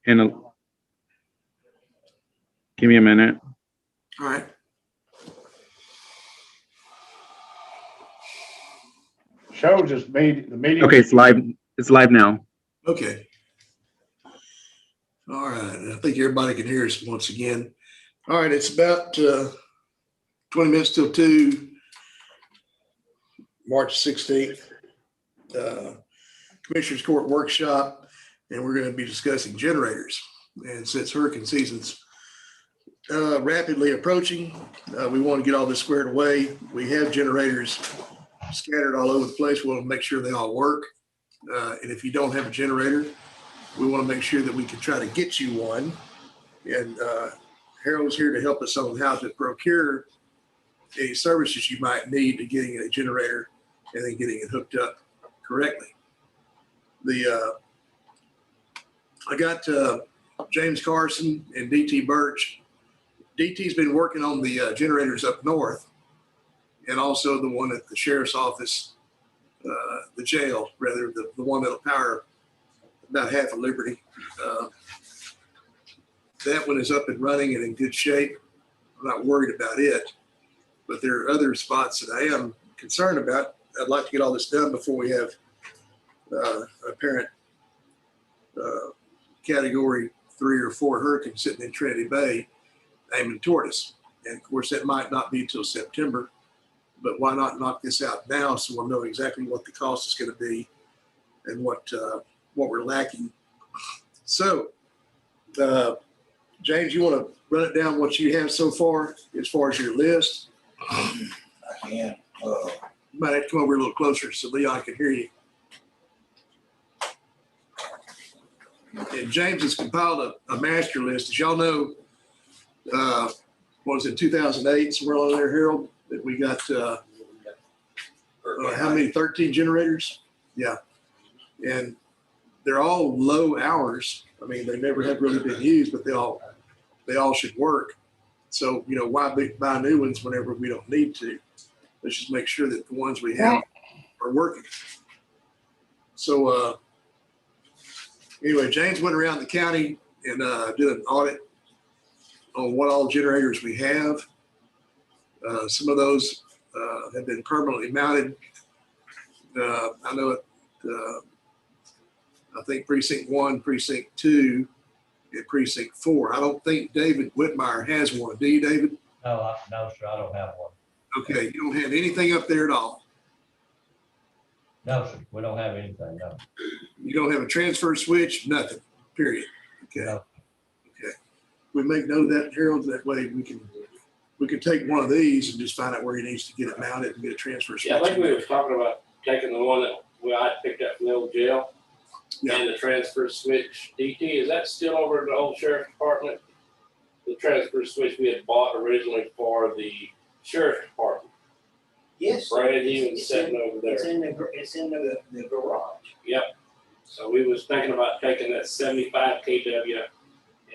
Give me a minute. All right. Shows us the meeting. Okay, it's live. It's live now. Okay. All right. I think everybody can hear us once again. All right. It's about 20 minutes till 2, March 16th. Commissioners Court workshop, and we're going to be discussing generators. And since hurricane season's rapidly approaching, we want to get all this squared away. We have generators scattered all over the place. We want to make sure they all work. And if you don't have a generator, we want to make sure that we can try to get you one. And Harold's here to help us on how to procure any services you might need to getting a generator and then getting it hooked up correctly. I got James Carson and DT Birch. DT's been working on the generators up north, and also the one at the sheriff's office, the jail, rather, the one that'll power about half of Liberty. That one is up and running and in good shape. I'm not worried about it, but there are other spots that I am concerned about. I'd like to get all this done before we have apparent category 3 or 4 hurricane sitting in Trinity Bay aiming toward us. And of course, that might not be till September, but why not knock this out now so we'll know exactly what the cost is going to be and what we're lacking. So, James, you want to run it down what you have so far as your list? I can. You might have to come over a little closer so Leon can hear you. And James has compiled a master list. As y'all know, was in 2008, somewhere along there, Harold, that we got, how many, 13 generators? Yeah. And they're all low hours. I mean, they never have really been used, but they all should work. So, why buy new ones whenever we don't need to? Let's just make sure that the ones we have are working. So, anyway, James went around the county and did an audit on what all generators we have. Some of those have been permanently mounted. I know I think precinct 1, precinct 2, and precinct 4. I don't think David Whitmire has one. Do you, David? No, sir, I don't have one. Okay, you don't have anything up there at all. No, sir, we don't have anything, no. You don't have a transfer switch, nothing, period. Okay. No. Okay. We make note of that, Harold, that way we can take one of these and just find out where he needs to get it mounted and get a transfer switch. Yeah, I think we were talking about taking the one that I picked up from the old jail. Yeah. And the transfer switch. DT, is that still over at the old sheriff's department? The transfer switch we had bought originally for the sheriff's department. Yes. Brand new and sitting over there. It's in the garage. Yep. So we was thinking about taking that 75 kW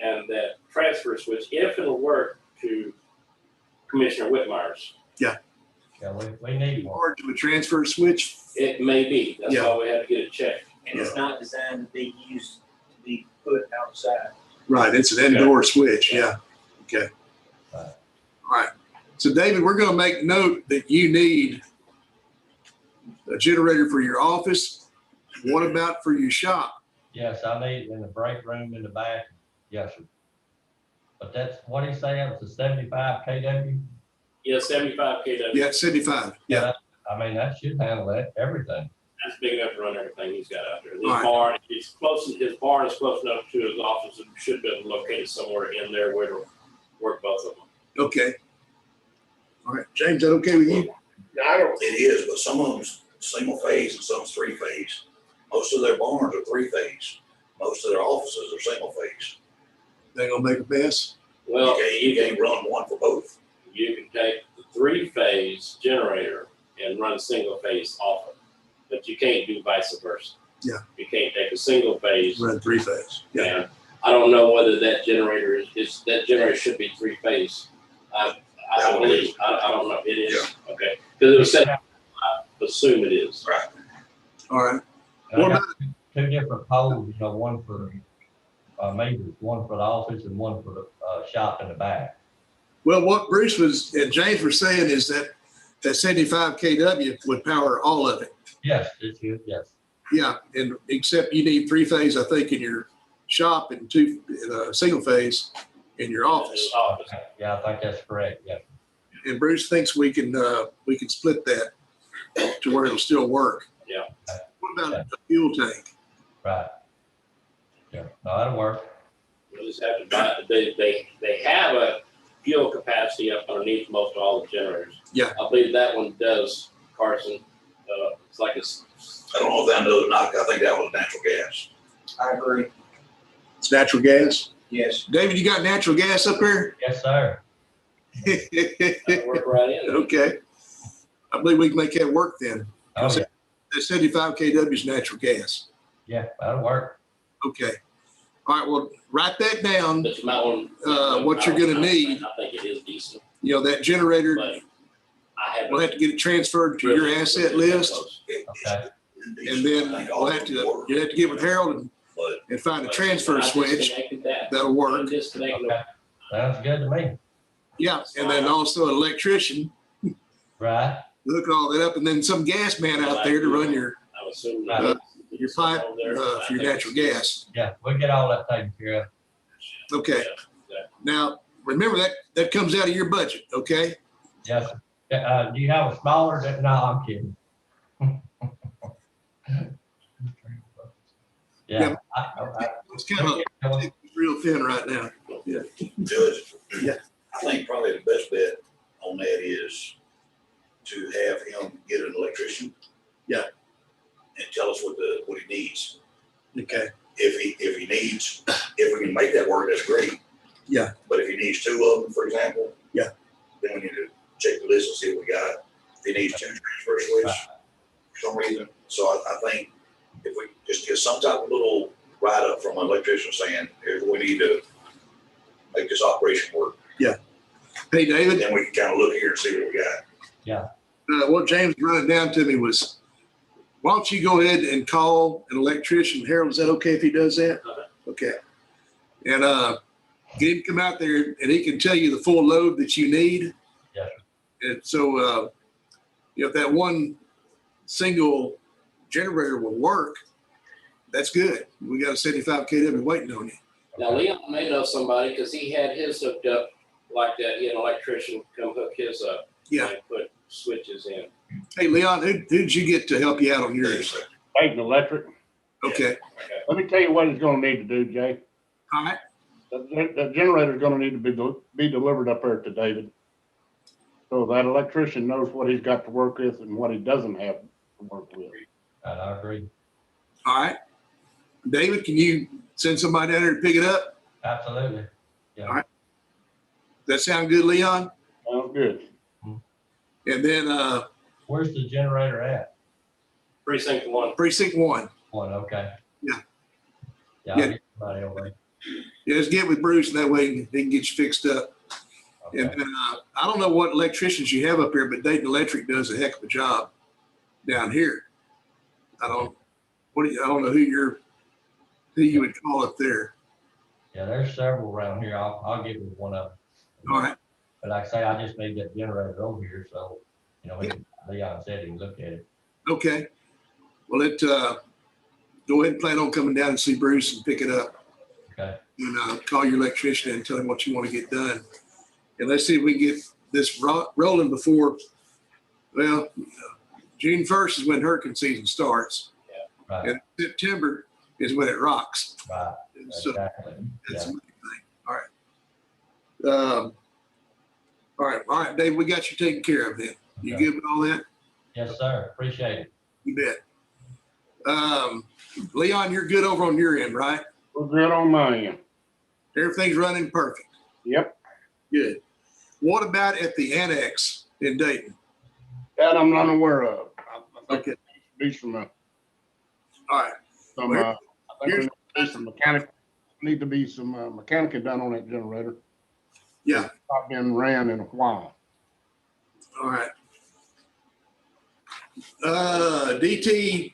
and that transfer switch, if it'll work, to Commissioner Whitmire's. Yeah, we need one. Or to a transfer switch. It may be. That's Yeah. why we had to get it checked. And it's not designed to be used to be put outside. Right, it's an indoor switch, yeah. Okay. Right. All right. So David, we're gonna make note that you need a generator for your office. What about for your shop? Yes, I need it in the break room in the back. Yes, sir. But that's, what do you say, it's a 75 kW? Yeah, 75 kW. Yeah, 75. Yeah. I mean, that should handle that, everything. That's big enough to run everything he's got out there. His All right. barn, his barn is close enough to his office and should be able to locate it somewhere in there where to work both of them. Okay. All right, James, is that okay with you? It is, but some of them's single phase and some's 3-phase. Most of their barns are 3-phase. Most of their offices are single phase. They gonna make a mess? Well, You can't run one for both. you can take the 3-phase generator and run single phase off it, but you can't do vice versa. Yeah. You can't take a single phase. Run 3-phase. Yeah. And I don't know whether that generator that generator should be 3-phase. I believe, I don't know. It is. Okay. Because it was said, I assume it is. Right. All right. And I What got two different poles, one for meters, one for the office and one for the, shop in the back. Well, what Bruce and James were saying is that 75 kW would power all of it. Yes, it's good, yes. Yeah, and except you need 3-phase, I think, in your shop and single phase in your office. Oh, yeah, I think that's correct, yeah. And Bruce thinks we can split that to where it'll still work. Yeah. What about a fuel tank? Right. Yeah, no, that'll work. You just have to buy, they have a fuel capacity up underneath most of all the generators. Yeah. I believe that one does, Carson. It's like I don't know if that does or not, 'cause I think that was natural gas. I agree. It's natural gas. Yes. David, you got natural gas up there? Yes, sir. that'll work right in. Okay. I believe we can make that work then. Oh, yeah, That 75 kW is natural gas. yeah, that'll work. Okay. All right, well, write that down. But you might want. What you're gonna need. I think it is decent, You know, that generator, but I haven't. we'll have to get it transferred to your asset list. Okay. And then you'll have to get with Harold and find a transfer switch. That'll work. Disconnected. Okay. Sounds good to me. Yeah, and then also an electrician, Right, hook all that up, and then some gas man out there to run your I would assume. Right. pipe for your natural gas. yeah, we'll get all that taken care of. Okay. Now, remember that comes out of your budget, okay? Yes, sir. Do you have a smaller, no, I'm kidding. Yeah. It's kind of real thin right now. Judge. Yeah. I think probably the best bet on that is to have him get an electrician. Yeah. And tell us what he needs. Okay. If he needs, if we can make that work, that's great. Yeah. But if he needs 2 of them, for example. Yeah. Then we need to check the list and see what we got. If he needs 2 transfer switches for some reason. So I think if we just get some type of little write-up from an electrician saying, here's what we need to make this operation work. Hey, David, Then we can kind of look here and see what we got. what James running down to me was, why don't you go ahead and call an electrician? Harold, is that okay if he does that? Okay. And get him to come out there and he can tell you the full load that you need. Yeah. And so, if that one single generator will work, that's good. We got a 75 kW waiting on you. Now Leon may know somebody, because he had his hooked up like that. He had an electrician come hook his up. Yeah. And put switches in. Hey, Leon, who'd you get to help you out on yours? Dayton Electric. Okay. Let me tell you what he's gonna need to do, Jay. All right. The generator's gonna need to be delivered up there to David. So that electrician knows what he's got to work with and what he doesn't have to work with. And I agree. All right. David, can you send somebody down there to pick it up? Absolutely. All right. Does that sound good, Leon? Sounds good. And then Where's the generator at? Precinct 1. precinct 1. One, okay. Yeah. Yeah, I'll Yeah. get somebody over there. Yeah, just get with Bruce and that way he can get you fixed up. And Okay. then I don't know what electricians you have up here, but Dayton Electric does a heck of a job down here. I don't know who you would call up there. Yeah, there's several around here. I'll get with one of them. All right. But like I say, I just need that generator over here, so, Leon said he can look at it. Okay. Well, go ahead and plan on coming down and see Bruce and pick it up. Okay. And call your electrician and tell him what you want to get done. And let's see if we can get this rolling before, well, June 1st is when hurricane season starts. Right, And September is when it rocks. right, And so exactly. that's Yeah. a big thing. All right. All right, Dave, we got you taken care of then. You Okay. good with all that? Yes, sir. Appreciate it. You bet. Leon, you're good over on your end, right? We're good on my end. Everything's running perfect. Yep. Good. What about at the annex in Dayton? That I'm not aware of. I think Okay. be some, All right. I think there need to be some mechanical done on that generator. Yeah. It's not been ran in a while. All right. DT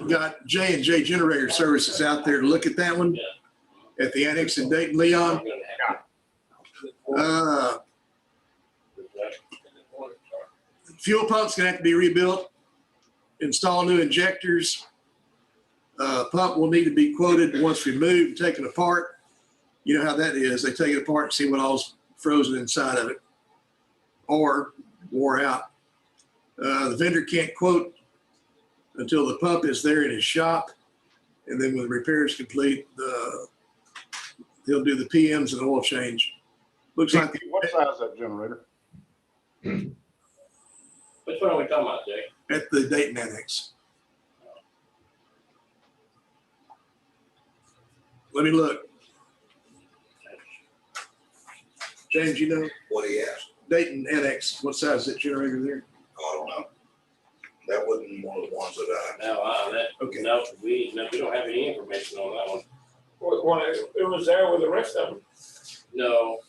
got J&J Generator Services out there to look at that one. at the annex in Dayton, Leon. I'm gonna have- Fuel pump's gonna have to be rebuilt, install new injectors. Pump will need to be quoted once removed and taken apart. You know how that is. They take it apart and see what all's frozen inside of it or wore out. The vendor can't quote until the pump is there in his shop. And then when the repair is complete, he'll do the PMs and oil change. Looks like What size is that generator? Which one are we talking about, Jay? at the Dayton Annex. Let me look. James, you know, What he asked, Dayton Annex, what size is that generator there? I don't know. That wasn't one of the ones that No, Okay. no, we don't have any information on that one. It was there with the rest of them. No,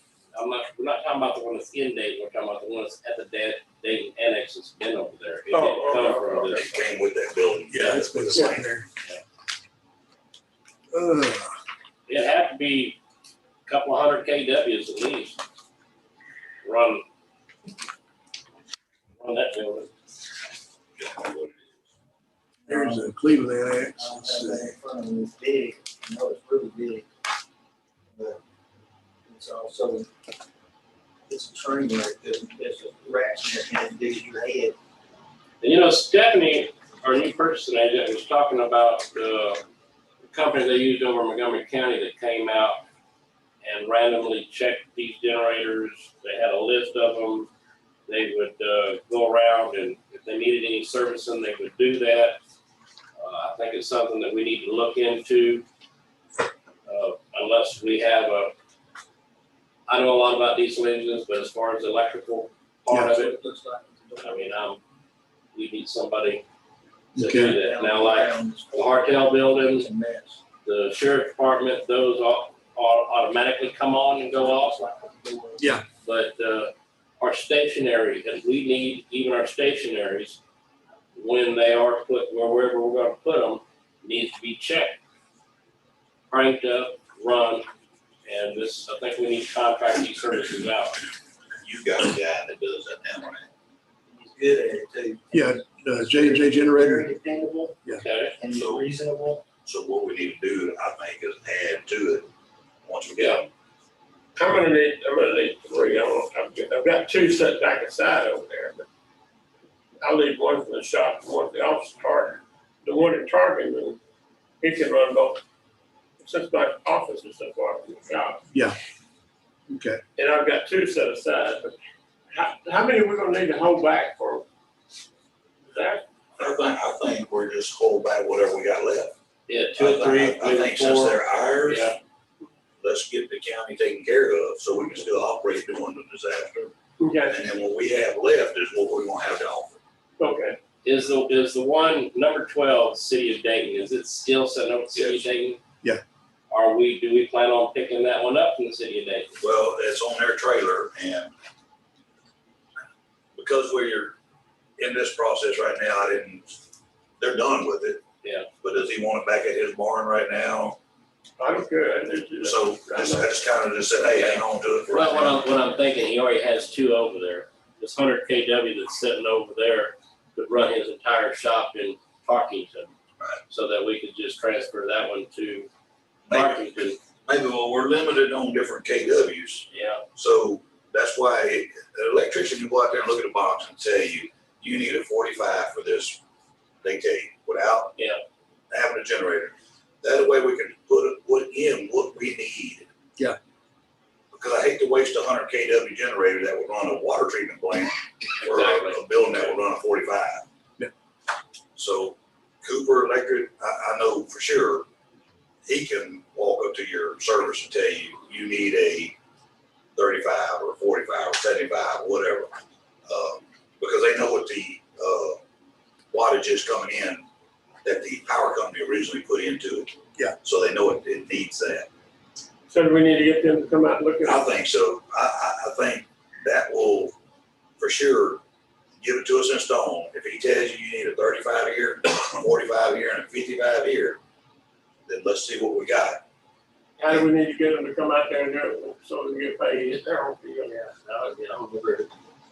we're not talking about the one that's in Dayton, we're talking about the one that's at the Dayton Annex that's been over there. It didn't Oh, come okay, from okay. this. it came with that building. Yeah, it's been sitting there. It'd have to be a couple of hundred KWs at least. Run that building. There's a Cleveland Annex. Let's see. In front of me, it's big, I know it's really big. But it's also, it's a train wreck, there's a ratchet in there, and it digs your head. And you know, Stephanie, our new purchasing agent, was talking about the company they used over in Montgomery County that came out and randomly checked these generators. They had a list of them. They would go around, and if they needed any servicing, they would do that. I think it's something that we need to look into, unless we have I know a lot about diesel engines, but as far as the electrical part of it, Looks like. I mean, we need somebody to Okay. do that. Now, like the Hartel buildings, It's a mess. the sheriff department, those all automatically come on and go off. Yeah. But our stationary, and we need even our stationaries, when they are put, wherever we're gonna put them, needs to be checked. Cranked up, run, and this, I think we need to contract these services out. You got a guy that does that now, right? He's good at it too. Yeah, J&J generator. Very dependable Okay? and he's reasonable. So what we need to do, I think, is add to it, once we get them. I'm gonna need three. I've got two set back aside over there, but I'll leave one for the shop, and one for the office car. The one in Target room, he can run both. Since my office is so far from the shop, Okay. and I've got two set aside, but how many are we gonna need to hold back for? That, I think we're just hold back whatever we got left. Yeah, 2 or 3, I maybe think since 4. they're ours, Yeah. let's get the county taken care of, so we can still operate during the disaster. okay, And then what we have left is what we're gonna have to offer. okay. Is the one, number 12, City of Dayton, is it still set up with City of Dayton? Yeah. Do we plan on picking that one up from the City of Dayton? Well, it's on their trailer, and because we're in this process right now, they're done with it. Yeah. But does he want it back at his barn right now? I'm good. So I just kind of just said, hey, hang on to it for right Well, now. what I'm thinking, he already has 2 over there. This 100 KW that's sitting over there could run his entire shop in Parkington. Right. So that we could just transfer that one to Maybe, Parkington. well, we're limited on different KWs. Yeah, So that's why an electrician can go out there and look at a box and tell you, you need a 45 for this, they tell you, without Yeah. having a generator. That way we can put in what we need. Yeah. Because I hate to waste a 100 KW generator that would run a water treatment plant or Exactly. a building that would run a 45. Yeah. So Cooper Electric, I know for sure, he can walk up to your service and tell you, you need a 35 or 45 or 75, whatever. Because they know what the wattage is coming in that the power company originally put into it. Yeah. So they know it needs that. So do we need to get them to come out and look at I it? think so. I think that will for sure give it to us in stone. If he tells you you need a 35 here, a 45 here, and a 55 here, then let's see what we got. How do we need to get them to come out there and do it so we can get paid? It's their own fee.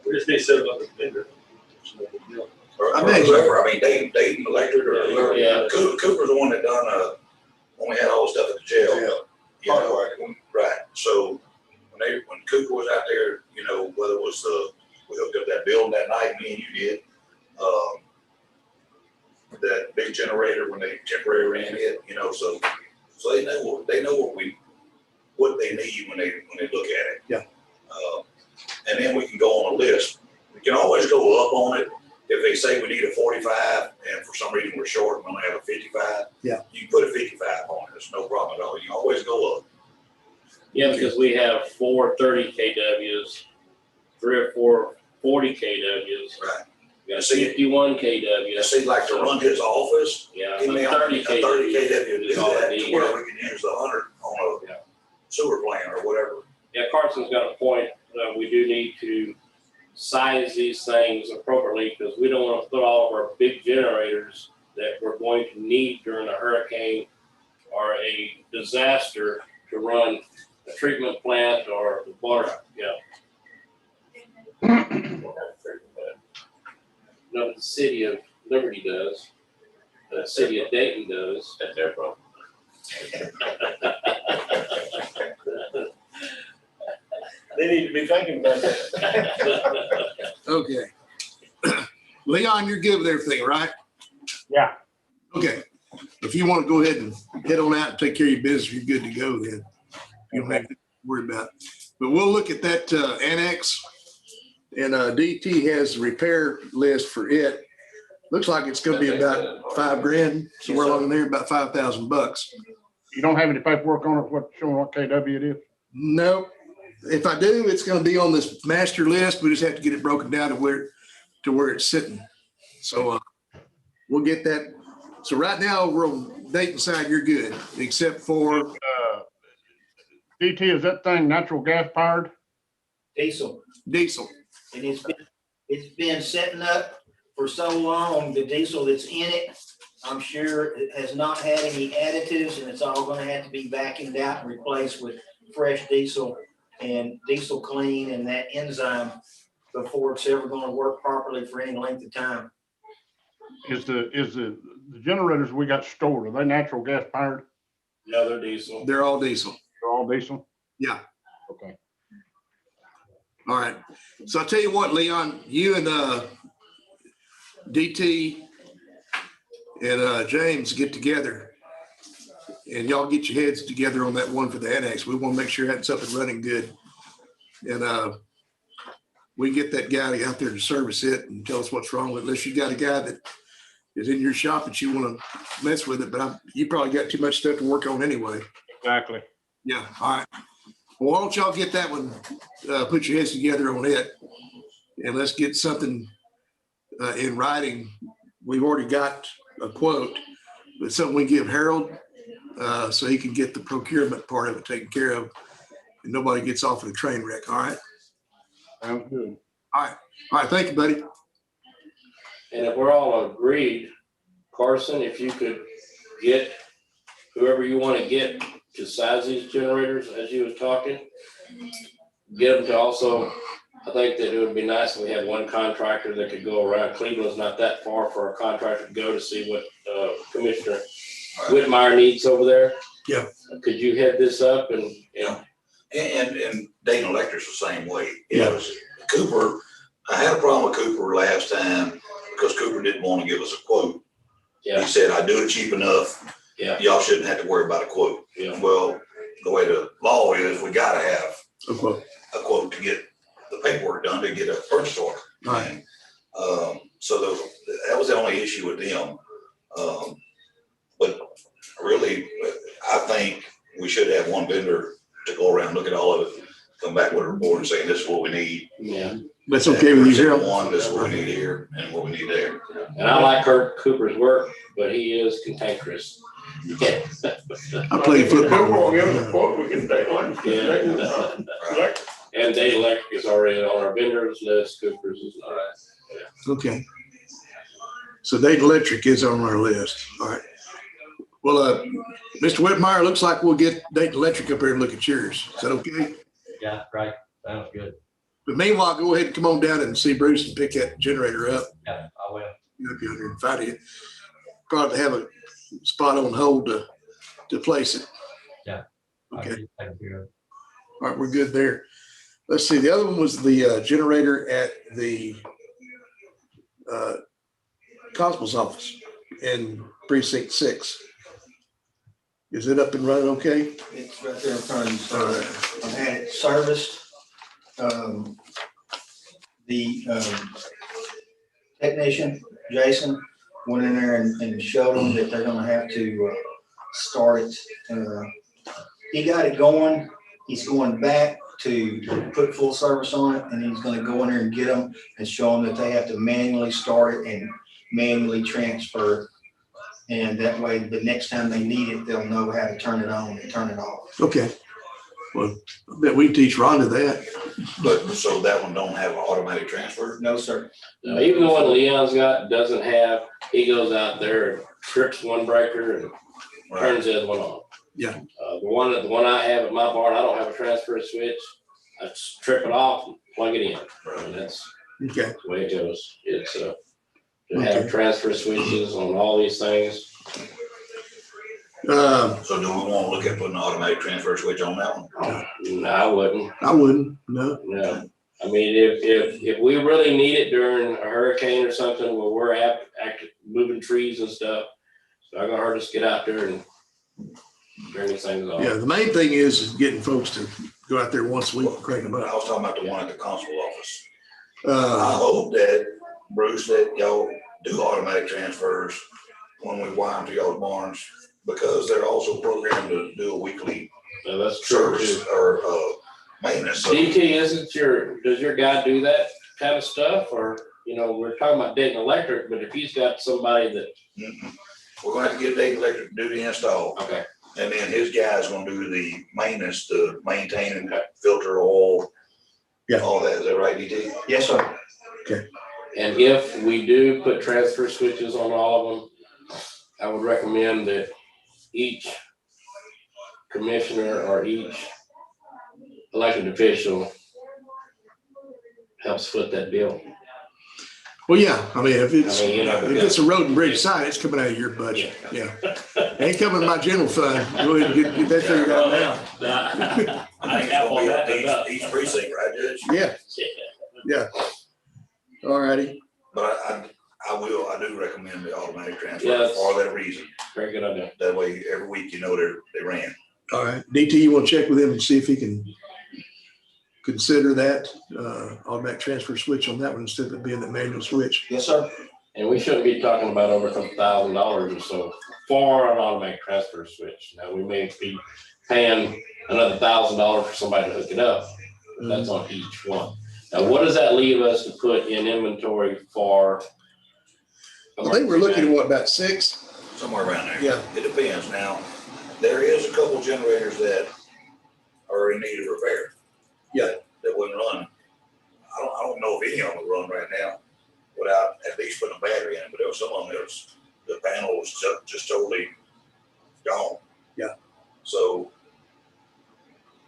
We just need to set it up as a vendor. It's no big deal. Or, I or bet- whoever, I mean, Dayton Electric or whoever. Yeah. Cooper's the one that done, when we had all the stuff at the jail. Yeah. You know, right, so when Cooper was out there, you know, whether it was we hooked up that building that night, me and you did, that big generator when they temporarily ran it, you know, so they know what they need when they look at it. Yeah. And then we can go on a list. We can always go up on it. If they say we need a 45 and for some reason we're short, and we only have a 55. Yeah. You can put a 55 on it. It's no problem at all. You can always go up. Yeah, because we have 4 30 kWs, 3 or 4 40 kWs. Right. We got 51 kWs. You see, like to run his office, Yeah, he may 30 only 30 kW to is do all that, I to need. where we can use the 100 on Yeah. a sewer plant or whatever. Yeah, Carson's got a point. We do need to size these things appropriately because we don't want to put all of our big generators that we're going to need during a hurricane or a disaster to run a treatment plant or the water, No, but the city of Liberty does. The city of Dayton does. That's their problem. They need to be thinking about that. Okay. Leon, you're good with everything, right? Yeah. Okay. If you want to go ahead and head on out and take care of your business, you're good to go then. You don't have to worry about it. But we'll look at that annex. And DT has the repair list for it. Looks like it's gonna be about $5,000, somewhere along there, about $5,000. You don't have any paperwork on it, showing what KW it is? Nope. If I do, it's gonna be on this master list. We just have to get it broken down to where it's sitting. So we'll get that. So right now, over on Dayton side, you're good, except for DT, is that thing natural gas powered? Diesel. diesel. And it's been setting up for so long, the diesel that's in it, I'm sure it has not had any additives, and it's all gonna have to be vacuumed out and replaced with fresh diesel and diesel clean and that enzyme before it's ever gonna work properly for any length of time. Is the generators we got stored, are they natural gas powered? Yeah, they're diesel. They're all diesel. They're all diesel? Yeah. Okay. All right. So I'll tell you what, Leon, you and DT and James get together and y'all get your heads together on that one for the annex. We want to make sure that's up and running good. And we get that guy out there to service it and tell us what's wrong with it. Unless you got a guy that is in your shop that you want to mess with it, but you probably got too much stuff to work on anyway. Exactly. Yeah, all right. Well, why don't y'all get that one, put your heads together on it, and let's get something in writing. We've already got a quote, but something we give Harold so he can get the procurement part of it taken care of, and nobody gets off in a train wreck, all right? Sounds good. All right, thank you, buddy. And if we're all agreed, Carson, if you could get whoever you want to get to size these generators as you was talking, get them to also, I think that it would be nice if we had one contractor that could go around. Cleveland's not that far for a contractor to go to see what Commissioner Whitmire needs over there. Yeah. Could you head this up and And Dayton Electric's the same way. Yeah. It was Cooper, I had a problem with Cooper last time because Cooper didn't want to give us a quote. yeah, He said, I do it cheap enough. yeah, Y'all shouldn't have to worry about a quote. yeah. Well, the way the law is, we gotta have Okay. a quote to get the paperwork done to get a purchase order. All right. So that was the only issue with them. But really, I think we should have one vendor to go around, look at all of it, come back with a report and say, this is what we need. Yeah. That's okay with you, Harold? One, this is what we need here and what we need there. And I like Kurt Cooper's work, but he is cantankerous. Yeah. I played football. We'll give them a quote, we can take one. Yeah. And Dayton Electric is already on our vendors list. Cooper's is not. Okay. So Dayton Electric is on our list. All right. Well, Mr. Whitmire, looks like we'll get Dayton Electric up here and look at yours. Is that okay? Yeah, great. Sounds good. But meanwhile, go ahead and come on down and see Bruce and pick that generator up. Yeah, I will. You'll be under and find it. Probably have a spot on hold to place it. Yeah. I'll Okay. get it taken care of. All right, we're good there. Let's see, the other one was the generator at the constable's office in precinct 6. Is it up and running okay? It's right there in front of you, All sir. right. I've had it serviced. The technician, Jason, went in there and showed them that they're gonna have to start it. He got it going. He's going back to put full service on it, and he's gonna go in there and get them and show them that they have to manually start it and manually transfer it. And that way, the next time they need it, they'll know how to turn it on and turn it off. Okay. Well, I bet we can teach Rhonda that. But, so that one don't have an automatic transfer? No, sir. Now, even the one Leon's got doesn't have, he goes out there and trips one breaker and turns the other one on. Yeah. The one I have at my barn, I don't have a transfer switch. I just trip it off and plug it in. And that's Okay. the way it goes. It's, to have transfer switches on all these things. So do we want to look at putting an automatic transfer switch on that one? No, I wouldn't. I wouldn't, no. No. I mean, if we really need it during a hurricane or something where we're active moving trees and stuff, it's not gonna hurt us to get out there and turn these things off. Yeah, the main thing is getting folks to go out there once a week and crank them But I up. was talking about the one at the constable office. I hope that, Bruce, that y'all do automatic transfers when we wire them to y'all's barns, because they're also programmed to do a weekly No, that's true service too. or maintenance. So DT, does your guy do that kind of stuff? Or, we're talking about Dayton Electric, but if he's got somebody that, we're gonna have to get Dayton Electric to do the install, okay, and then his guy's gonna do the maintenance to maintain and filter oil. Yeah. All that, is that right, DT? Yes, sir. and if we do put transfer switches on all of them, I would recommend that each commissioner or each elected official helps foot that bill. Well, yeah, I mean, if it's, I mean, if it's a road and bridge side, it's coming out of your budget, yeah. Ain't coming to my general fund. Go ahead and get that figured out now. I think it's gonna be up to each precinct, right, Judge? Yeah. All righty. But I do recommend the automatic transfer Yes. for that reason. Very good idea. That way, every week, they ran. All right. DT, you want to check with him and see if he can consider that automatic transfer switch on that one instead of it being the manual switch? Yes, sir. And we shouldn't be talking about over $1,000 or so for an automatic transfer switch. Now, we may be paying another $1,000 for somebody to hook it up, but that's on each one. Now, what does that leave us to put in inventory for? I think we're looking at what, about 6? Somewhere around there. Yeah. It depends. Now, there is a couple generators that are in need of repair. Yeah. That wouldn't run. I don't know if any of them would run right now without at least putting a battery in it, but there was some of them that was, the panel was just totally gone. Yeah. So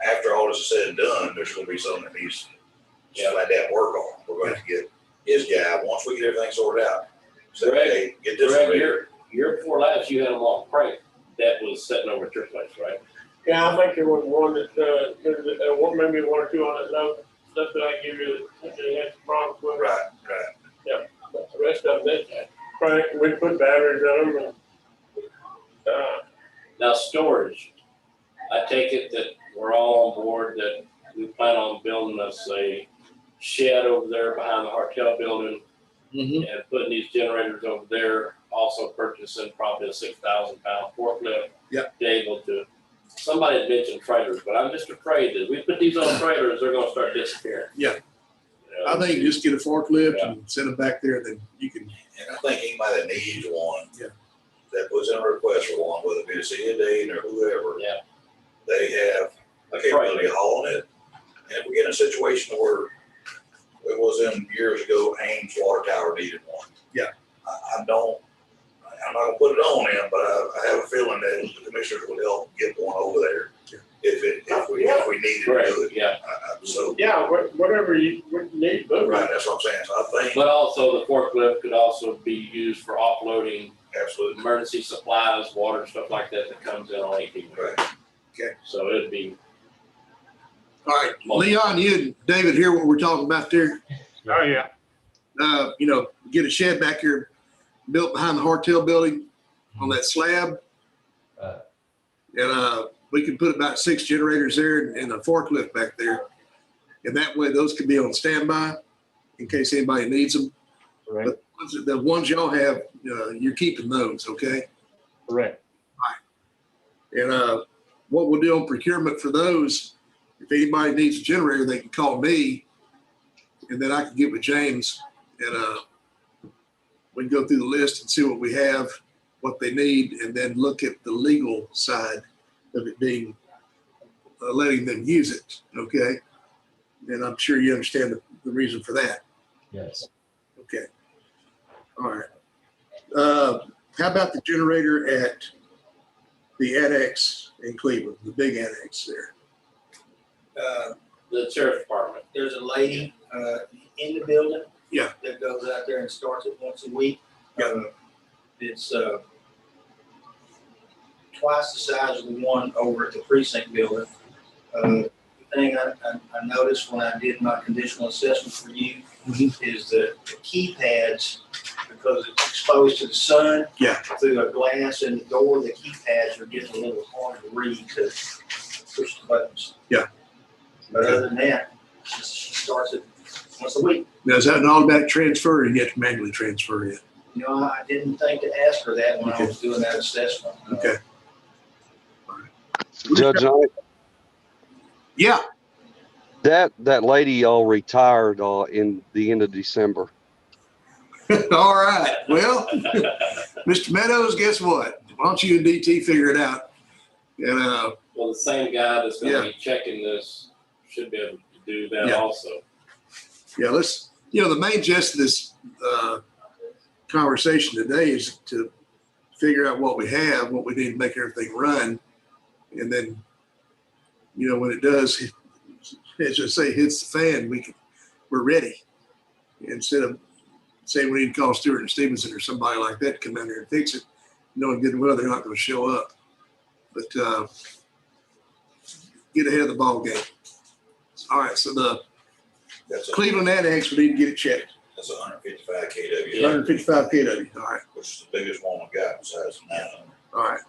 after all this is said and done, there's gonna be something that needs to let that work on. We're going to get his guy, once we get everything sorted out. So, hey, get this Greg, repair. year before last, you had them on crank that was sitting over at your place, right? Yeah, I think there was one that, maybe one or two on that note, stuff that I give you, that they had some problems with. Right. But the rest of them, Frank, we put batteries on them and, Now, storage, I take it that we're all on board that we plan on building us a shed over there behind the Hartel building Mm-hmm. and putting these generators over there, also purchasing probably a 6,000 pound forklift. Yep. To be able to, somebody had mentioned trailers, but I'm just afraid that if we put these on trailers, they're gonna start disappearing. Yeah. You know, I think just get a forklift and set them back there, then you can. And I think anybody that needs one, Yeah. that puts in a request for one, whether it be a city of Dayton or whoever, Yeah. they have the capability of hauling it. And if we get in a situation where it was in years ago, Ames Water Tower needed one. Yeah. I don't, I'm not gonna put it on him, but I have a feeling that the commissioners would help get one over there if we needed to Right, do it. yeah. So, Yeah, whatever you would need, but right, that's what I'm saying. So I think, But also the forklift could also be used for offloading absolutely, emergency supplies, water, stuff like that that comes in on 18. right. So it'd be, All right, Leon, you and David hear what we're talking about there? oh, yeah. You know, get a shed back here built behind the Hartel building on that slab. Right. And we can put about 6 generators there and a forklift back there. And that way those can be on standby in case anybody needs them. Correct, But the ones y'all have, you're keeping those, okay? correct. And what we'll do on procurement for those, if anybody needs a generator, they can call me, and then I can get with James, and we can go through the list and see what we have, what they need, and then look at the legal side of it being letting them use it. Okay, and I'm sure you understand the reason for that. Yes. Okay. All right. How about the generator at the annex in Cleveland, the big annex there? The sheriff's department. There's a lady in the building. Yeah. That goes out there and starts it once a week. Yeah. It's twice the size of the one over at the precinct building. The thing I noticed when I did my conditional assessment for you is that the keypads, because it's exposed to the sun. Yeah. Through a glass in the door, the keypads are getting a little hard to read to push the buttons. Yeah. But other than that, she starts it once a week. Now, is that an automatic transfer or you have to manually transfer it? You know, I didn't think to ask her that when I was doing that assessment. Okay. Judge Knight, Yeah. that lady y'all retired in the end of December. All right. Well, Mr. Meadows, guess what? Why don't you and DT figure it out? And Well, the same guy that's Yeah. gonna be checking this should be able to do that Yeah. also. yeah, let's, the main gist of this conversation today is to figure out what we have, what we need to make everything run. And then, when it does, as I say, hits the fan, we're ready. Instead of saying we need to call Stewart and Stevenson or somebody like that to come in there and fix it, knowing good and well they're not going to show up. But get ahead of the ball game. All right, so the That's Cleveland Annex, we need to get it checked. That's 155 kW, 155 kW. All right, which is the biggest one we got besides the 900. all right.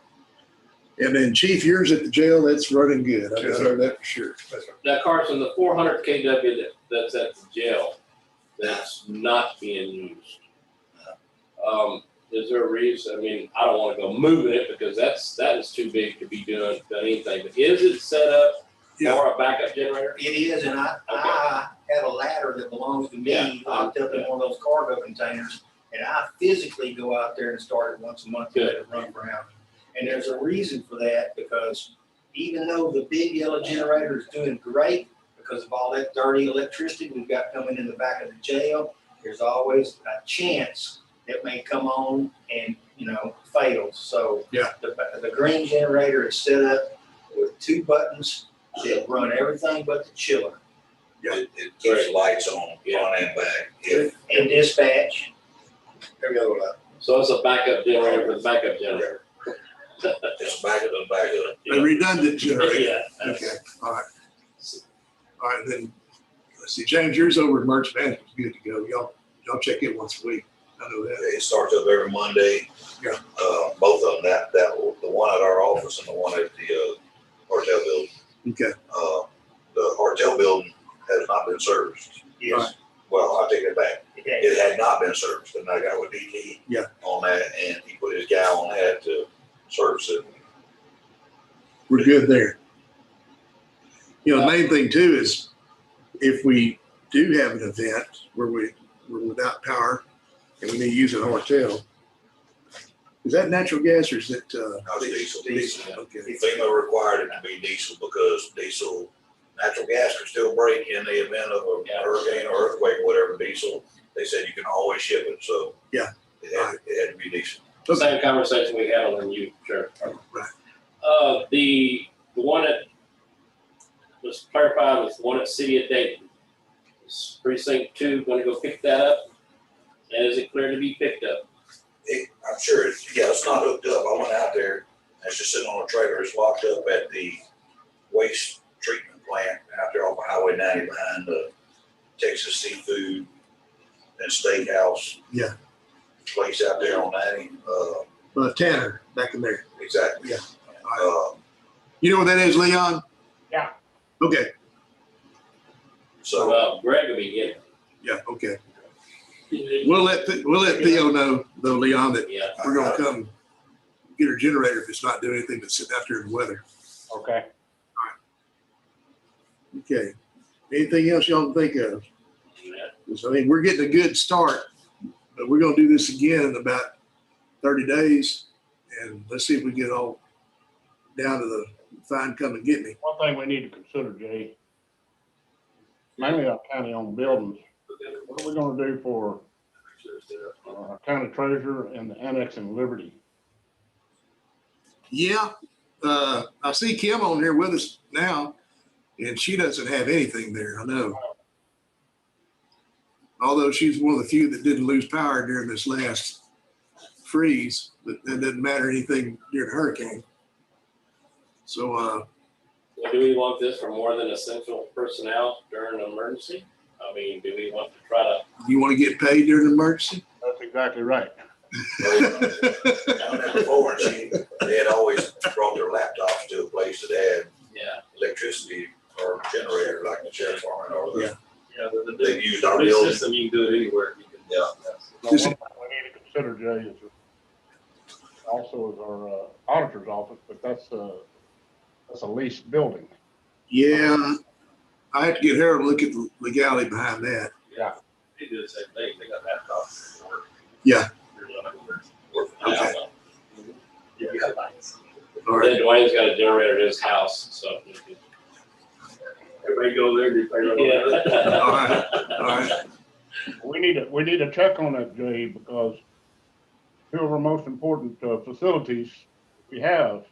And then Chief, yours at the jail, that's running good. I Yes, can know that for sure. Now, Carson, the 400 kW that's at the jail, that's not being used. Is there a reason? I mean, I don't want to go moving it because that is too big to be doing anything. But is it set up Yeah. for a backup generator? It is, and I have a ladder that belongs to Yeah. me, locked up in one of those cargo containers, and I physically go out there and start it once a month to let it run for hours. And there's a reason for that, because even though the big yellow generator is doing great because of all that dirty electricity we've got coming in the back of the jail, there's always a chance that may come on and, fails. So Yeah. the green generator is set up with 2 buttons that run everything but the chiller. It keeps lights on front and back. If And dispatch, Every other one. So it's a backup generator for the backup generator. it's backup and backup. A redundant generator. Yeah. Okay, all right. All right, then, let's see, James, yours over at Merch Management's good to go. Y'all check in once a week. I know that. It starts up every Monday. Yeah. Both of them, the one at our office and the one at the Hartel building. Okay, The Hartel building has not been serviced. yes. Well, I'll take it back. Okay. It had not been serviced, and I got with DT Yeah. on that, and he put his gal on that to service it. we're good there. The main thing too is if we do have an event where we're without power and we need to use a hotel, is that natural gas or is it? No, it's diesel. Okay, FEMA required it to be diesel because natural gas could still break in the event of a hurricane or earthquake or whatever. Diesel, they said you can always ship it, so Yeah. it had to be diesel. Same conversation we had on you, Sheriff. Right. The one at, let's clarify, was the one at City of Dayton. Is Precinct 2 gonna go pick that up? And is it clear to be picked up? I'm sure, it's not hooked up. I went out there, and it's just sitting on a trailer. It's locked up at the waste treatment plant out there off of Highway 90 behind the Texas Seafood and Steakhouse. Yeah. Place out there on 90. Tanner, back in there. Exactly. Yeah. You know where that is, Leon? Yeah. Okay, So, Well, Greg will be getting it. yeah, okay. We'll let Theo know, though, Leon, that Yeah. we're gonna come get our generator if it's not doing anything but sitting out there in the weather. Okay. Okay. Anything else y'all can think of? Yeah. So, I mean, we're getting a good start, but we're gonna do this again in about 30 days. And let's see if we get all down to the fine come and get me. One thing we need to consider, Jay, mainly our county-owned buildings, what are we gonna do for our county treasurer and the annex in Liberty? Yeah, I see Kim on here with us now, and she doesn't have anything there, I know. Although she's one of the few that didn't lose power during this last freeze, but that doesn't matter anything during a hurricane. So, Well, do we want this for more than essential personnel during an emergency? I mean, do we want to try to, you want to get paid during an emergency? That's exactly right. down there before, they had always brought their laptops to a place that had yeah, electricity or generator, like the sheriff's department or Yeah. they've used our building. you can do it anywhere. Yeah. Now, one Just- thing we need to consider, Jay, is also is our auditor's office, but that's a leased building. Yeah, I have to get Harold to look at the legality behind that. Yeah. They do the same thing, they got laptops. Yeah. Okay. All right. Then Dwayne's got a generator at his house, so. Everybody go there, yeah. All right. All right. We need to check on that, Jay, because two of our most important facilities we have is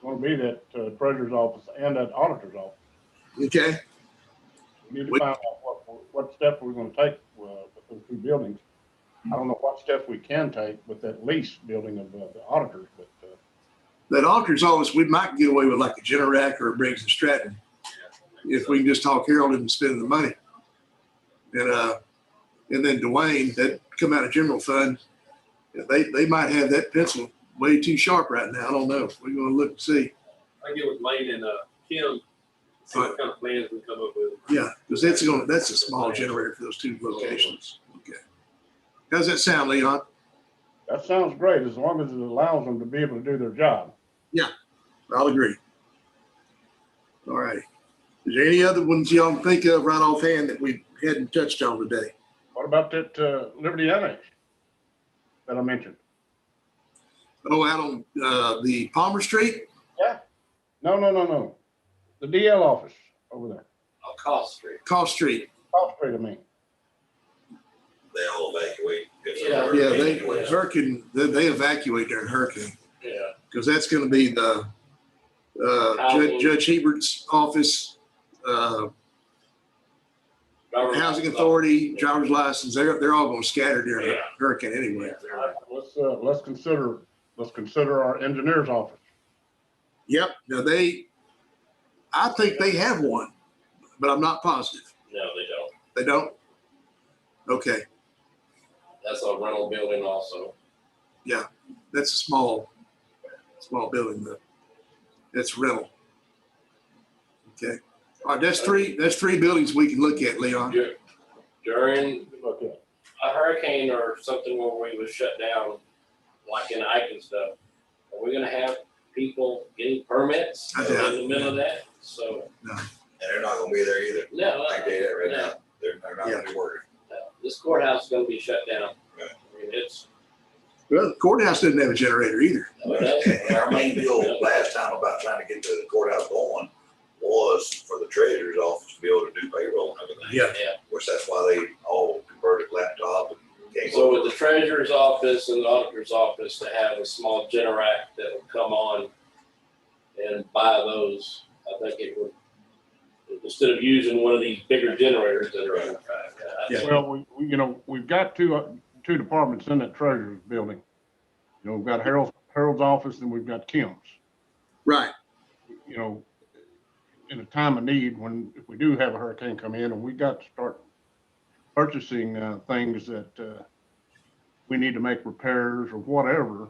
going to be that treasurer's office and that auditor's office. Okay. We need to find out what steps we're going to take with those two buildings. I don't know what steps we can take with that lease building of the auditors, but That auditor's office, we might get away with like a Generac or a Briggs and Stratton. If we can just talk Harold into spending the money. And then Dwayne, that come out of general fund, they might have that pencil way too sharp right now. I don't know. We're gonna look and see. I get with Lane and Kim, see what kind of plans we come up with. Yeah, because that's a small generator for those two locations. Okay. How's that sound, Leon? that sounds great as long as it allows them to be able to do their job. I'll agree. All right. Is there any other ones y'all can think of right offhand that we hadn't touched on today? What about that Liberty Annex that I mentioned? Oh, out on the Palmer Street? No. The DL office over there. On Cost Street. Call Street. Cross Street, I mean. They all evacuate. Yeah. Yeah, Hurricane, they evacuate during hurricane Yeah. because that's going to be the Judge Hebert's office, housing authority, driver's license. They're all going to scatter during a hurricane anyway. Let's consider our engineer's office. Yep. Now I think they have one, but I'm not positive. No, they don't. They don't? Okay. That's a rental building also. That's a small building, but that's rental. Okay. All right. That's three buildings we can look at, Leon. During Okay. a hurricane or something where we was shut down, like in Ike and stuff, are we gonna have people getting permits I in doubt the middle of that? So, And they're not gonna be there either. no, I can tell you that right no, now. They're not gonna be working. no. This courthouse is gonna be shut down. Right. I mean, it's, Well, the courthouse doesn't have a generator either. no, it doesn't. And our main deal last time about trying to get the courthouse going was for the treasurer's office to be able to do payroll and everything. Yeah. Yeah. Of course, that's why they all converted laptop and came So over. with the treasurer treasurer's office and the auditor's office to have a small Generac that will come on and buy those. I think it would, instead of using one of these bigger generators that are in fact. Well, we've got two departments in that treasurer's building. We've got Harold's office and we've got Kim's. Right. In a time of need, if we do have a hurricane come in and we got to start purchasing things that we need to make repairs or whatever,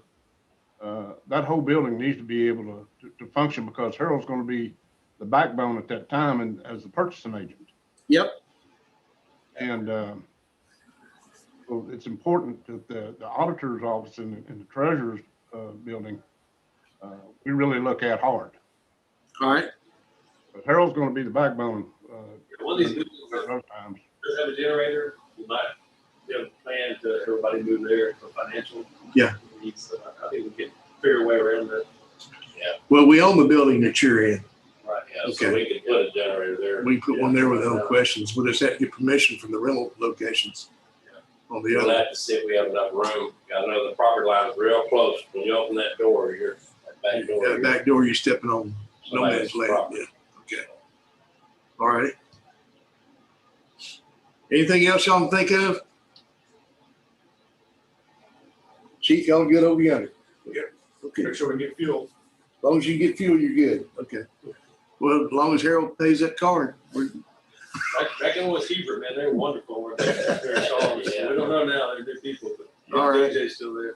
that whole building needs to be able to function, because Harold's going to be the backbone at that time and as the purchasing agent. Yep. And so it's important that the auditor's office and the treasurer's building, we really look at hard. All right. But Harold's going to be the backbone. One of these buildings those times. does have a generator. You might be able to plan to everybody move there for financial. Yeah. Needs. I think we can figure a way around that. Well, we own the building that you're in. Right, yeah, so Okay. we could put a generator there. We can put one there with no questions. We'll just have to get permission from the rental locations on the We'll other. have to see if we have enough room. I know the property line is real close. When you open that door, that back door. That back door, you're stepping on no somebody's man's land. property. Yeah. Okay. All right. Anything else y'all can think of? Chief, y'all good over yonder? Yeah. Okay. Make sure we get fuel. As long as you get fuel, you're good. Okay. Well, as long as Harold pays that card, we're, Back in with Hebert, man, they were wonderful. Weren't they? They're solid. Yeah. We don't know now, they're good people, but All right. DJ's still there.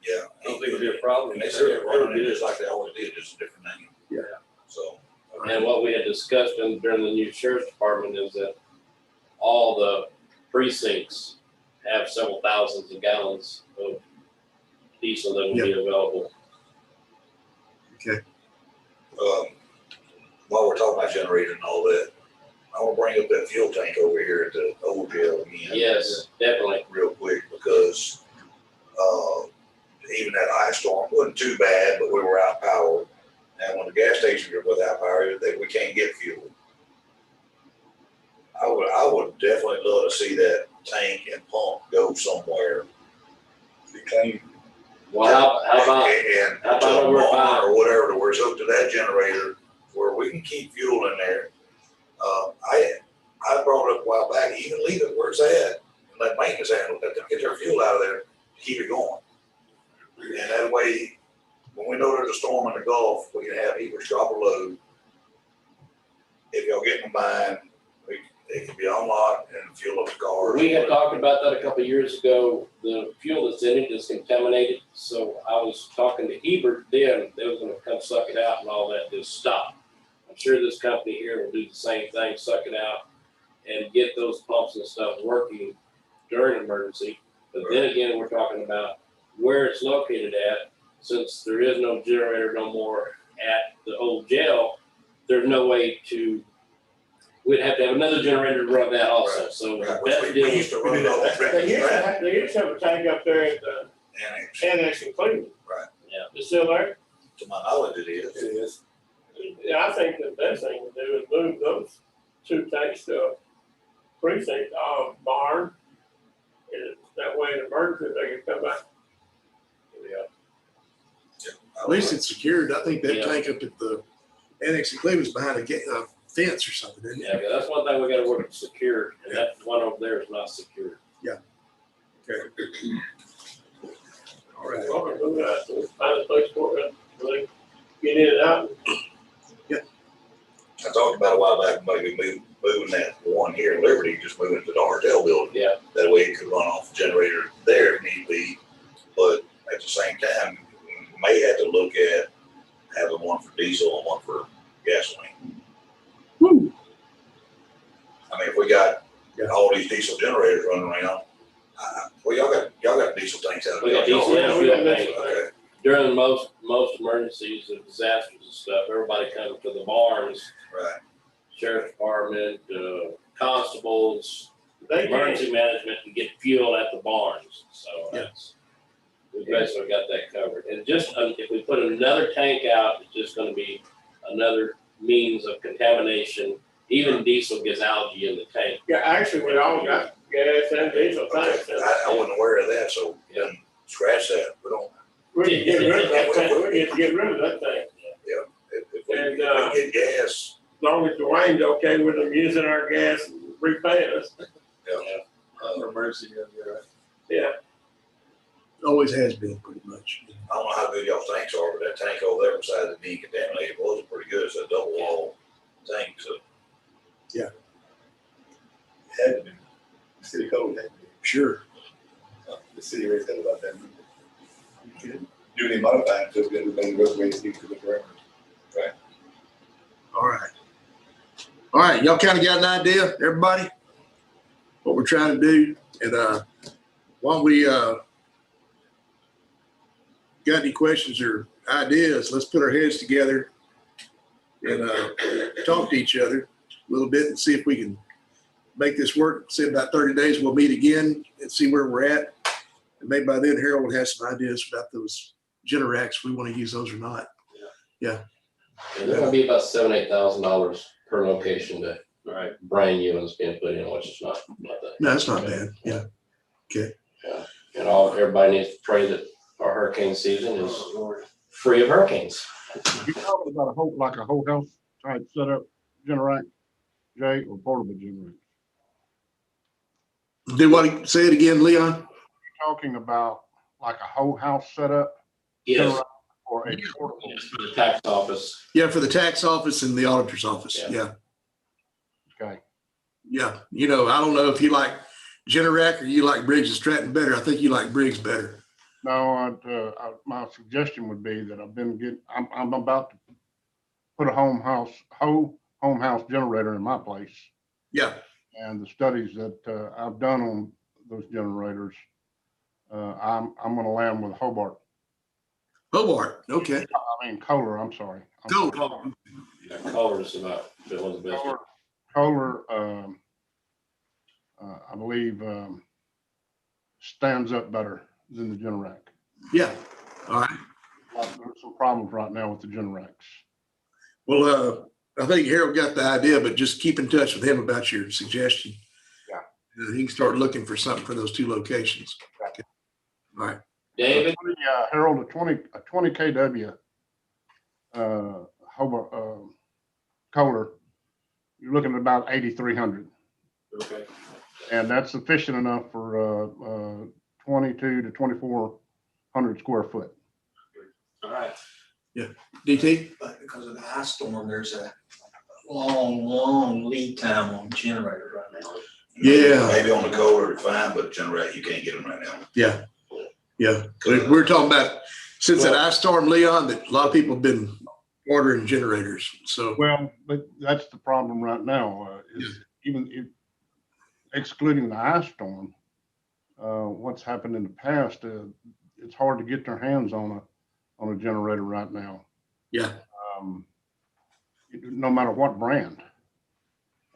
Yeah. I don't think it'll be a problem. And they started running it just like they always did, just a different name. Yeah. So. And what we had discussed during the new sheriff's department is that all the precincts have several thousands of gallons of diesel that will be available. While we're talking about generator and all that, I want to bring up that fuel tank over here at the old jail again. Yes, definitely. Real quick, because, even that ice storm wasn't too bad, but we were out of power. And when the gas stations are without power, we can't get fuel. I would definitely love to see that tank and pump go somewhere. Be clean. Well, how about, And how about to a over barn by- or whatever, to where it's hooked to that generator, where we can keep fuel in there. I brought it up a while back, even leave it where it's at, and let maintenance handle it, let them get their fuel out of there, to keep it going. And that way, when we know there's a storm in the Gulf, we can have Hebert drop a load. If y'all get in mind, it can be unlocked and fuel up the car. we had talked about that a couple of years ago. The fuel that's in it is contaminated. So I was talking to Hebert then, they was gonna come suck it out and all that, just stop. I'm sure this company here will do the same thing, suck it out and get those pumps and stuff working during an emergency. But then again, we're talking about where it's located at. Since there is no generator no more at the old jail, there's no way we'd have to have another generator to run that also. So Right, that's which the we deal. used to run it all. They used to have a tank up there at the Annex, annex in Cleveland. Right. Yeah. It's still there? to my knowledge it is. It is. Yeah, I think the best thing to do is move those two tanks to a precinct, barn. And that way in emergency, they can come back. at least it's secured. I think that Yeah. tank up at the annex in Cleveland's behind a fence or something, isn't it? Yeah, 'cause that's one thing we gotta work secure, and that one over there is not secure. Okay. All right. Well, we're moving out, so find a place for it, really get in and out. I talked about a while back, maybe moving that one here in Liberty, just moving it to the Hartel building. Yeah. That way it could run off the generator there if need be, but at the same time, we may have to look at having one for diesel and one for gasoline. Woo. I mean, if we got all these diesel generators running around, well, y'all got diesel tanks out We there. got diesel Yeah, we got tanks. Okay, During most emergencies and disasters and stuff, everybody comes to the barns, right. sheriff's department, constables, They can't, emergency management, and get fuel at the barns. So that's, we basically got that covered. And just, if we put another tank out, it's just gonna be another means of contamination. Even diesel gets algae in the tank. yeah, actually, we all got gas and diesel tanks. I wasn't aware of that, so then scratch that. We don't, We need to get rid of that thing. We need to get rid of that thing. if we And, get gas, As long as Dwayne's okay with them using our gas and repaying us. Emergency, right? Yeah. Always has been pretty much. I don't know how good y'all tanks are, but that tank over there beside it being contaminated was pretty good. It's a double wall tank, so. Had to be. The city code had to be. Sure. The city already said about that. You can't do any modifying to it, everybody roadways need to look around. All right. All right, y'all kind of got an idea, everybody? What we're trying to do, and while we got any questions or ideas, let's put our heads together and talk to each other a little bit and see if we can make this work. Say about 30 days, we'll meet again and see where we're at. And maybe by then Harold will have some ideas about those Generacs, we want to use those or not. And they're gonna be about $7,000-8,000 per location to brand new ones being put in, which is not that. No, that's not bad. Yeah. And everybody needs to pray that our hurricane season is free of hurricanes. You talking about like a whole house type setup Generac, Jay, or portable generator? Do what? Say it again, Leon. Talking about like a whole house setup Yes, or a portable? yes, for the tax office. Yeah, for the tax office and the auditor's office. Yeah. Okay. Yeah. You know, I don't know if you like Generac or you like Briggs and Stratton better. I think you like Briggs better. No, my suggestion would be that I'm about to put a home house generator in my place. Yeah. And the studies that I've done on those generators, I'm going to land with Hobart. Hobart. Okay. I mean Kohler. I'm sorry. Go. Yeah, Kohler is about one of the best. Kohler, I believe, stands up better than the Generac. Yeah. All right. There's some problems right now with the Generacs. Well, I think Harold got the idea, but just keep in touch with him about your suggestion. Yeah. He can start looking for something for those two locations. Okay. All right. David, Harold, a 20 kW Hobart Kohler, you're looking at about 8,300, okay. and that's sufficient enough for 22 to 2,400 square foot. All right. DT? But because of the ice storm, there's a long lead time on generators right now. Yeah. Maybe on the Kohler, fine, but Generac, you can't get them right now. Yeah. Yeah. We're talking about since that ice storm, Leon, that a lot of people have been ordering generators. So, Well, but that's the problem right now. Even if excluding the ice storm, what's happened in the past, it's hard to get their hands on a generator right now. yeah. No matter what brand.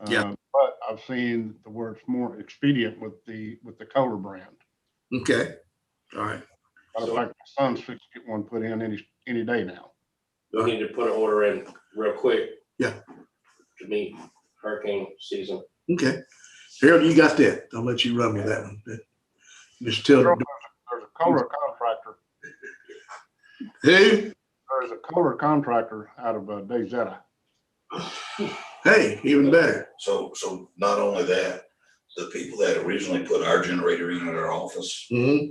Yeah. But I've seen where it's more expedient with the Kohler brand. Okay. All right. Matter of fact, my son's fixing to get one put in any day now. We need to put an order in real quick. Yeah. To meet hurricane season. Okay. Harold, you got that. I'll let you run with that one. Just tell them. There's a Kohler contractor. Who? There's a Kohler contractor out of Dayzetta. Hey, even better. So not only that, the people that originally put our generator in at our office, Mhm.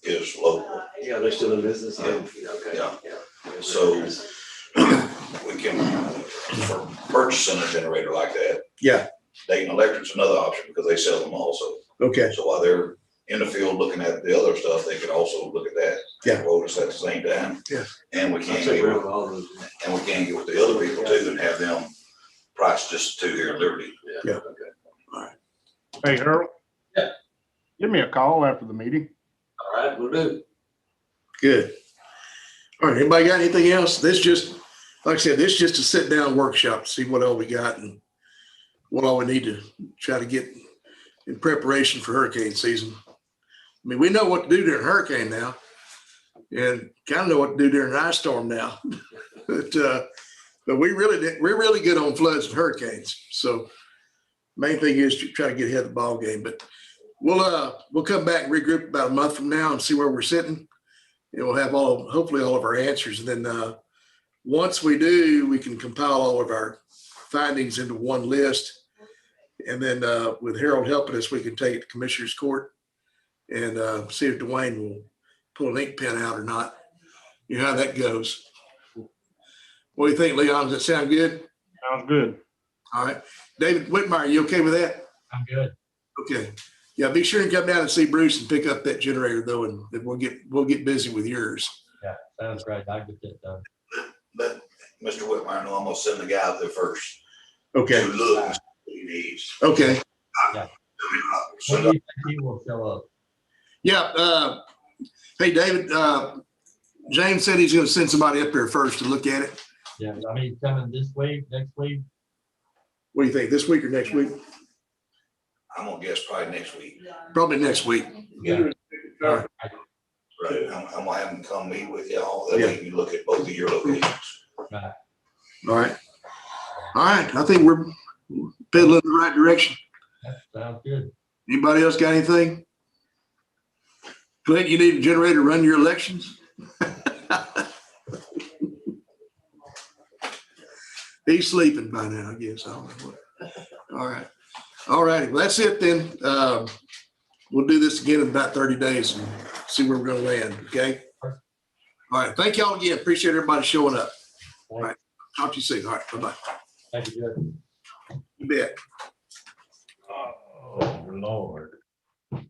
is local. Yeah, they're still in business. Yeah. So we can, for purchasing a generator like that, Yeah. Dayton Electric's another option because they sell them also. Okay. So while they're in the field looking at the other stuff, they could also look at that. Yeah. Quote us at the same time. Yeah. And we can get with the other people too and have them price just two here in Liberty. Yeah. Hey, Harold? Yeah. Give me a call after the meeting. All right, we'll do. Good. All right. Anybody got anything else? This just, like I said, this just a sit down workshop, see what all we got and what all we need to try to get in preparation for hurricane season. I mean, we know what to do during hurricane now and kind of know what to do during an ice storm now. But we're really good on floods and hurricanes. So Main thing is to try to get ahead of the ball game, but we'll come back and regroup about a month from now and see where we're sitting. And we'll have hopefully all of our answers. And then once we do, we can compile all of our findings into one list. And then with Harold helping us, we can take it to Commissioner's Court and see if Dwayne will pull an ink pen out or not. You know how that goes. What do you think, Leon? Does that sound good? Sounds good. All right. David Whitmire, you okay with that? I'm good. Okay. Yeah, be sure and come down and see Bruce and pick up that generator though, and then we'll get busy with yours. Yeah, sounds great. I'll get that done. But Mr. Whitmire, no, I'm gonna send the guy out there first. Okay. To look and see what he needs. Okay. Yeah. So, When do you think he will show up? Yeah. Hey, David, James said he's going to send somebody up there first to look at it. Yeah, I mean, he's coming this week, next week. What do you think? This week or next week? I'm gonna guess probably next week. Probably next week. Yeah. All Right. I'm gonna have him come meet with y'all. That way you can look at both of your locations. Right. All right. All right. I think we're pedaling in the right direction. That sounds good. Anybody else got anything? Clint, you need a generator to run your elections? He's sleeping by now, I guess. I don't know what. All right. All righty. Well, that's it then. We'll do this again in about 30 days and see where we're going to land. Okay. All right. Thank y'all again. Appreciate everybody showing up. All right. Talk to you soon. All right. Bye-bye. Thank you, Judge. You bet. Oh, Lord.